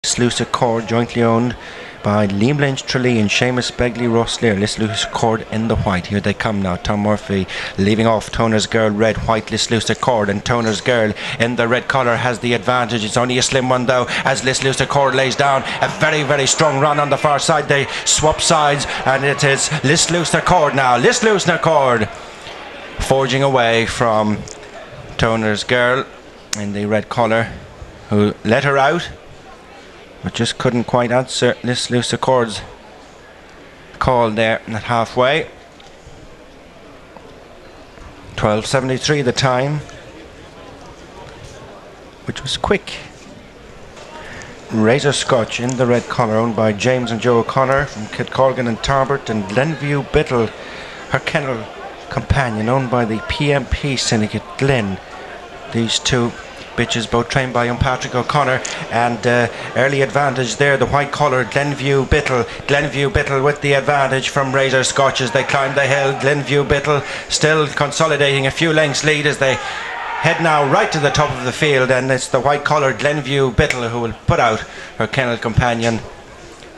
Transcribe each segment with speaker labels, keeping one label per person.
Speaker 1: Lisluce Accord, jointly owned by Liam Lynch, Tralee and Seamus Begley Rosslear. Lisluce Accord in the white. Here they come now. Tom Murphy leaving off Toner's Girl, red, white, Lisluce Accord, and Toner's Girl in the red collar has the advantage. It's only a slim one though, as Lisluce Accord lays down a very, very strong run on the far side. They swap sides, and it is Lisluce Accord now. Lisluce Accord forging away from Toner's Girl in the red collar, who let her out but just couldn't quite answer Lisluce Accord's call there at halfway. 12:73 the time, which was quick. Razor Scotch in the red collar, owned by James and Joe O'Connor from Kidcorgan and Tarbert, and Glenview Biddle, her kennel companion, owned by the PMP Syndicate Glen. These two bitches both trained by young Patrick O'Connor, and early advantage there, the white collar Glenview Biddle. Glenview Biddle with the advantage from Razor Scotch as they climb the hill. Glenview Biddle still consolidating a few lengths lead as they head now right to the top of the field, and it's the white collar Glenview Biddle who will put out her kennel companion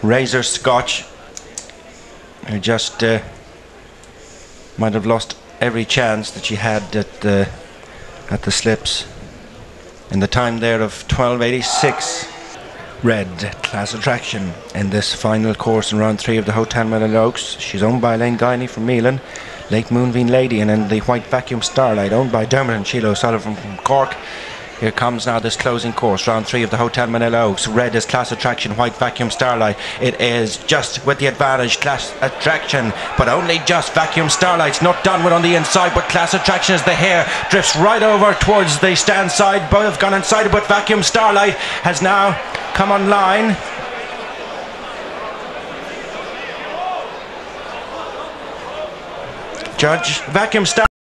Speaker 1: Razor Scotch, who just might have lost every chance that she had at the slips in the time there of 12:86. Red, Class Attraction in this final course in round 3 of the Hotel Miller Oaks. She's owned by Elaine Guiney from Melan, Lake Moonveen Lady, and in the white Vacuum Starlight, owned by Dermot and Sheila O'Sullivan from Cork. Here comes now this closing course, round 3 of the Hotel Manila Oaks. Red is Class Attraction, white Vacuum Starlight. It is just with the advantage, Class Attraction, but only just. Vacuum Starlight's not done with on the inside, but Class Attraction, as the hare drifts right over towards the stand side. Both have gone inside, but Vacuum Starlight has now come online. Judge Vacuum Starlight.